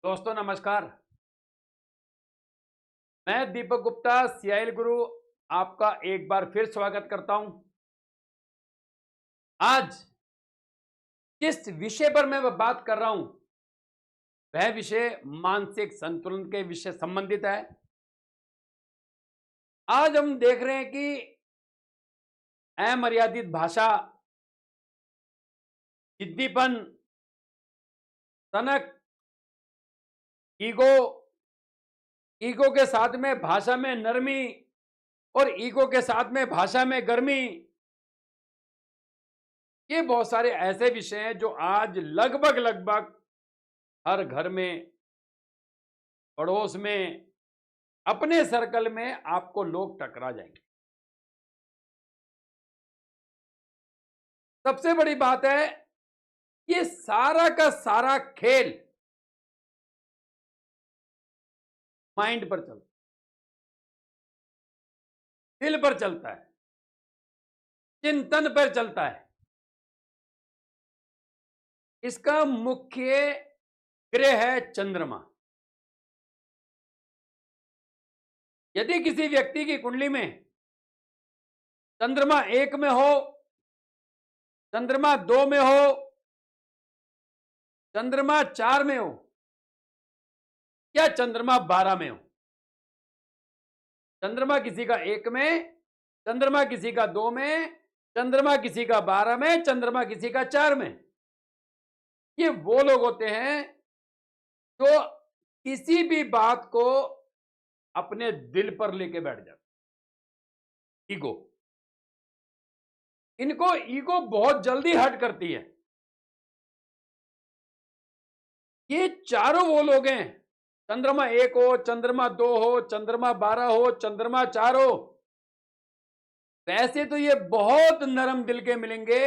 दोस्तों नमस्कार। मैं दीपक गुप्ता सीआईएल गुरु आपका एक बार फिर स्वागत करता हूं। आज जिस विषय पर मैं बात कर रहा हूं वह विषय मानसिक संतुलन के विषय संबंधित है। आज हम देख रहे हैं कि अमर्यादित भाषा, जिद्दीपन, तनक, ईगो, ईगो के साथ में भाषा में नरमी और ईगो के साथ में भाषा में गर्मी, ये बहुत सारे ऐसे विषय हैं जो आज लगभग लगभग हर घर में, पड़ोस में, अपने सर्कल में आपको लोग टकरा जाएंगे। सबसे बड़ी बात है, ये सारा का सारा खेल माइंड पर चलता है, दिल पर चलता है, चिंतन पर चलता है। इसका मुख्य ग्रह है चंद्रमा। यदि किसी व्यक्ति की कुंडली में चंद्रमा 1 में हो, चंद्रमा 2 में हो, चंद्रमा 4 में हो या चंद्रमा 12 में हो, चंद्रमा किसी का 1 में, चंद्रमा किसी का 2 में, चंद्रमा किसी का 12 में, चंद्रमा किसी का 4 में, ये वो लोग होते हैं जो किसी भी बात को अपने दिल पर लेके बैठ जाते। ईगो, इनको ईगो बहुत जल्दी हर्ट करती है। ये चारों वो लोग हैं, चंद्रमा 1 हो, चंद्रमा 2 हो, चंद्रमा 12 हो, चंद्रमा 4 हो, वैसे तो ये बहुत नरम दिल के मिलेंगे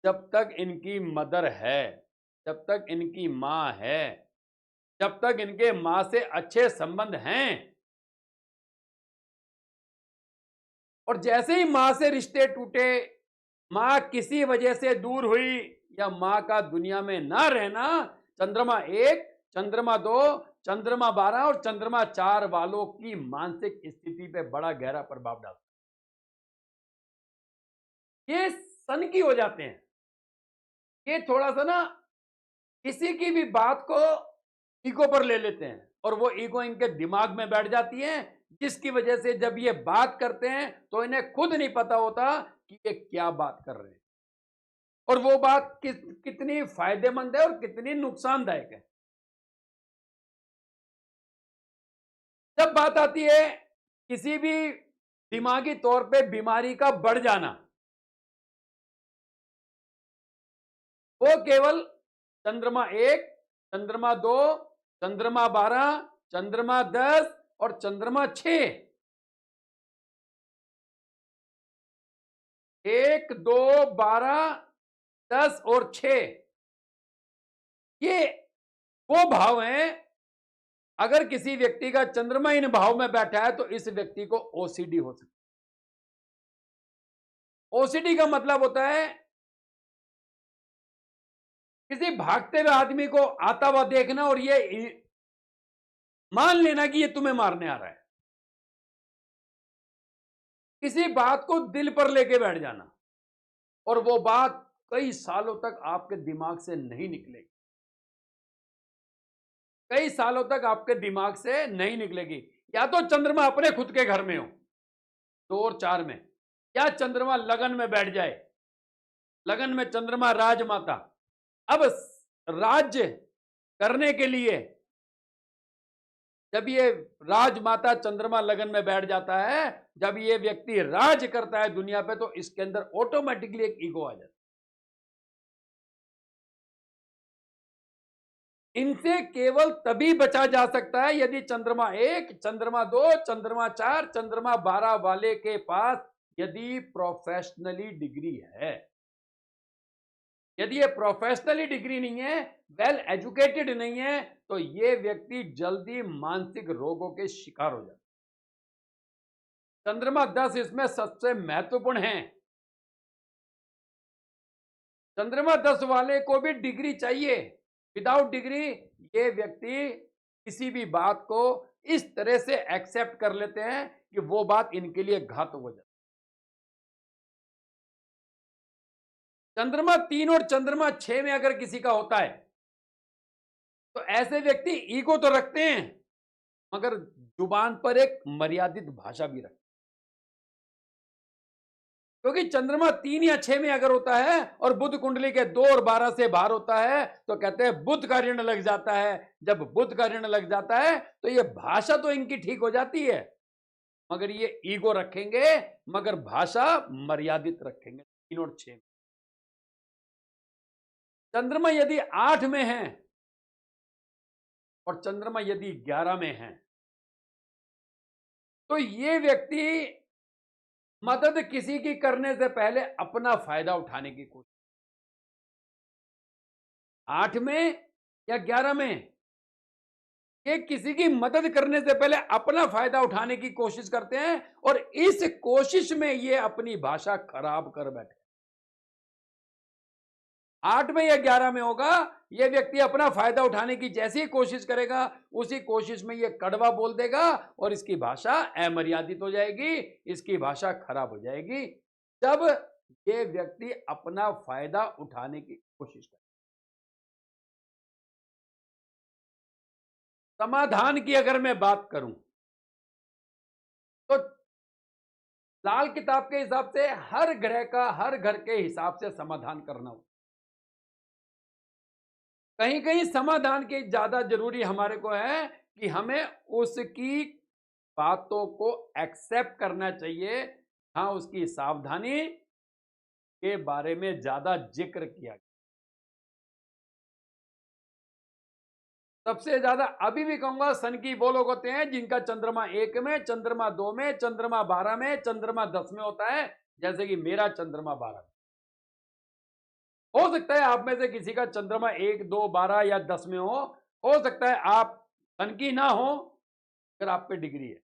जब तक इनकी मदर है, जब तक इनकी मां है, जब तक इनके मां से अच्छे संबंध हैं। और जैसे ही मां से रिश्ते टूटे, मां किसी वजह से दूर हुई या मां का दुनिया में ना रहना, चंद्रमा 1, चंद्रमा 2, चंद्रमा 12 और चंद्रमा 4 वालों की मानसिक स्थिति पे बड़ा गहरा प्रभाव डालता है। ये सन की हो जाते हैं। ये थोड़ा सा ना किसी की भी बात को ईगो पर ले लेते हैं और वो ईगो इनके दिमाग में बैठ जाती है, जिसकी वजह से जब ये बात करते हैं तो इन्हें खुद नहीं पता होता कि ये क्या बात कर रहे हैं और वो बात कितनी फायदेमंद है और कितनी नुकसानदायक है। जब बात आती है किसी भी दिमागी तौर पे बीमारी का बढ़ जाना, वो केवल चंद्रमा 1, चंद्रमा 2, चंद्रमा 12, चंद्रमा 10 और चंद्रमा 6, 1, 2, 12, 10 और 6, ये वो भाव हैं। अगर किसी व्यक्ति का चंद्रमा इन भाव में बैठा है तो इस व्यक्ति को ओसीडी हो सकती है। ओसीडी का मतलब होता है किसी भागते हुए आदमी को आता हुआ देखना और ये मान लेना कि ये तुम्हें मारने आ रहा है। किसी बात को दिल पर लेके बैठ जाना और वो बात कई सालों तक आपके दिमाग से नहीं निकलेगी, कई सालों तक आपके दिमाग से नहीं निकलेगी। या तो चंद्रमा अपने खुद के घर में हो 2 और 4 में, या चंद्रमा लगन में बैठ जाए। लगन में चंद्रमा राजमाता। अब राज्य करने के लिए जब ये राजमाता चंद्रमा लगन में बैठ जाता है, जब ये व्यक्ति राज करता है दुनिया पे, तो इसके अंदर ऑटोमेटिकली एक ईगो आ जाता है। इनसे केवल तभी बचा जा सकता है यदि चंद्रमा 1, चंद्रमा 2, चंद्रमा 4, चंद्रमा 12 वाले के पास यदि प्रोफेशनली डिग्री है। यदि ये प्रोफेशनली डिग्री नहीं है, वेल एजुकेटेड नहीं है, तो ये व्यक्ति जल्दी मानसिक रोगों के शिकार हो जाता है। चंद्रमा 10 इसमें सबसे महत्वपूर्ण है। चंद्रमा 10 वाले को भी डिग्री चाहिए, विदाउट डिग्री ये व्यक्ति किसी भी बात को इस तरह से एक्सेप्ट कर लेते हैं कि वो बात इनके लिए घातक हो जाती है। चंद्रमा 3 और चंद्रमा 6 में अगर किसी का होता है तो ऐसे व्यक्ति ईगो तो रखते हैं मगर जुबान पर एक मर्यादित भाषा भी रखते हैं। क्योंकि चंद्रमा 3 या 6 में अगर होता है और बुध कुंडली के 2 और 12 से बाहर होता है तो कहते हैं बुध का ऋण लग जाता है। जब बुध का ऋण लग जाता है तो ये भाषा तो इनकी ठीक हो जाती है मगर ये ईगो रखेंगे मगर भाषा मर्यादित रखेंगे 3 और 6 में। चंद्रमा यदि 8 में है और चंद्रमा यदि 11 में है तो ये व्यक्ति मदद किसी की करने से पहले अपना फायदा उठाने की कोशिश, 8 में या 11 में, ये किसी की मदद करने से पहले अपना फायदा उठाने की कोशिश करते हैं और इस कोशिश में ये अपनी भाषा खराब कर बैठे। 8 में या 11 में होगा, ये व्यक्ति अपना फायदा उठाने की जैसी ही कोशिश करेगा उसी कोशिश में ये कड़वा बोल देगा और इसकी भाषा अमर्यादित हो जाएगी, इसकी भाषा खराब हो जाएगी। जब ये व्यक्ति अपना फायदा उठाने की कोशिश करे। समाधान की अगर मैं बात करूं तो लाल किताब के हिसाब से हर ग्रह का हर घर के हिसाब से समाधान करना होगा। कहीं कहीं समाधान की ज्यादा जरूरी हमारे को है कि हमें उसकी बातों को एक्सेप्ट करना चाहिए। हाँ, उसकी सावधानी के बारे में ज्यादा जिक्र किया गया। सबसे ज्यादा अभी भी कहूंगा सन की वो लोग होते हैं जिनका चंद्रमा 1 में, चंद्रमा 2 में, चंद्रमा 12 में, चंद्रमा 10 में होता है, जैसे कि मेरा चंद्रमा 12 में। हो सकता है आप में से किसी का चंद्रमा 1, 2, 12 या 10 में हो सकता है आप सन की ना हो अगर आप पे डिग्री है।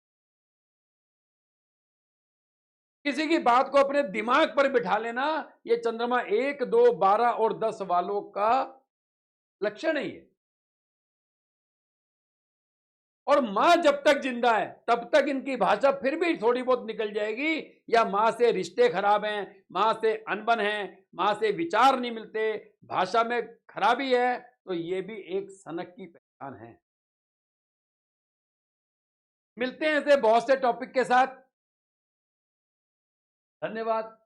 किसी की बात को अपने दिमाग पर बिठा लेना ये चंद्रमा 1, 2, 12 और 10 वालों का लक्षण ही है। और मां जब तक जिंदा है तब तक इनकी भाषा फिर भी थोड़ी बहुत निकल जाएगी, या मां से रिश्ते खराब हैं, मां से अनबन है, मां से विचार नहीं मिलते, भाषा में खराबी है, तो ये भी एक सनक की पहचान है। मिलते हैं ऐसे बहुत से टॉपिक के साथ। धन्यवाद।